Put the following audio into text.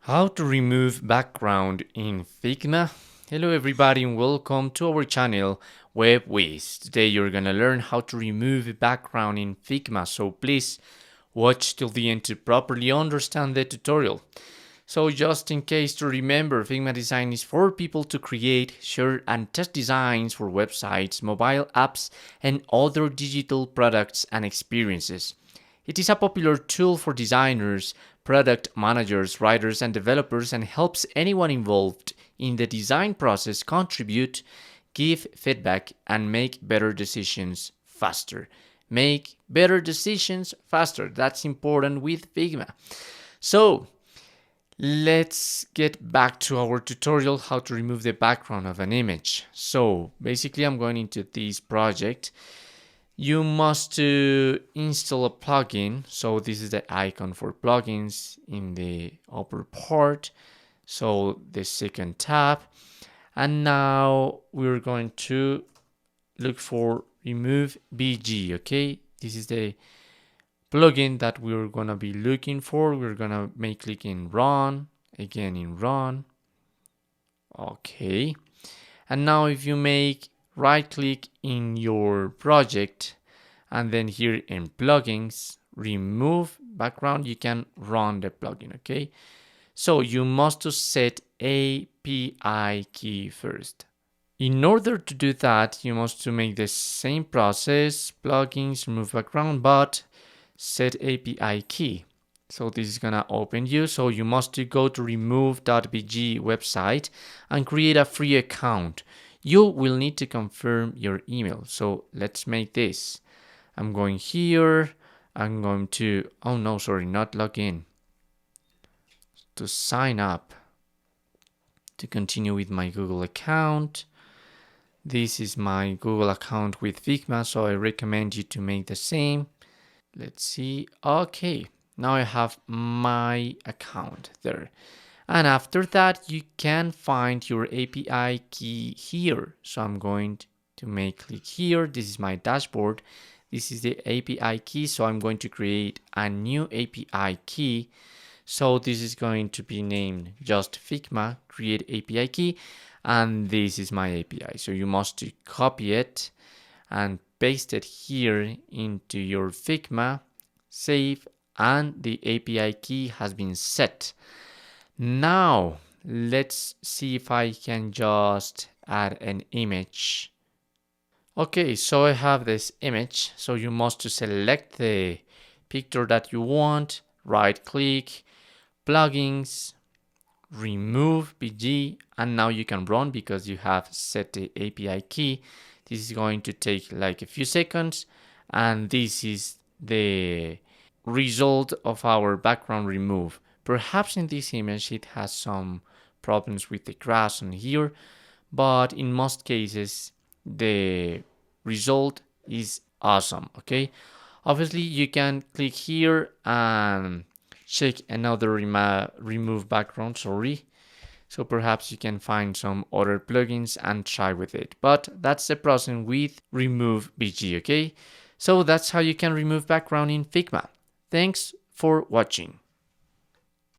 How to remove background in Figma. Hello everybody and welcome to our channel WebWiz. Today you're gonna learn how to remove background in Figma, so please watch till the end to properly understand the tutorial. So just in case to remember, Figma design is for people to create, share and test designs for websites, mobile apps and other digital products and experiences. It is a popular tool for designers, product managers, writers, and developers, and helps anyone involved in the design process contribute, give feedback, and make better decisions faster. Make better decisions faster. That's important with Figma. So, let's get back to our tutorial how to remove the background of an image. So, basically, I'm going into this project. You must install a plugin. So this is the icon for plugins in the upper part. So the second tab. And now we're going to look for remove BG. Okay, this is the plugin that we're going to be looking for. We're going to make click in run, again in run. Okay. And now if you make right click in your project and then here in plugins, remove background, you can run the plugin. Okay, so you must set API key first. In order to do that, you must make the same process, plugins, remove background, but set API key. So this is gonna open you. So you must go to remove.bg website and create a free account. You will need to confirm your email. So let's make this. I'm going here. I'm going to, oh no, sorry, not log in. To sign up to continue with my Google account. This is my Google account with Figma, so I recommend you to make the same. Let's see. Okay, now I have my account there. And after that, you can find your API key here. So I'm going to make click here. This is my dashboard. This is the API key. So I'm going to create a new API key. So this is going to be named just Figma, create API key. And this is my API. So you must copy it and paste it here into your Figma, save, and the API key has been set. Now, let's see if I can just add an image. Okay, so I have this image. So you must select the picture that you want, right click, plugins, remove BG, and now you can run because you have set the API key. This is going to take like a few seconds, and this is the result of our background remove. Perhaps in this image it has some problems with the grass on here, but in most cases the result is awesome. Okay, obviously you can click here and check another remove background, sorry. So perhaps you can find some other plugins and try with it. But that's the process with remove BG, okay? So that's how you can remove background in Figma. Thanks for watching.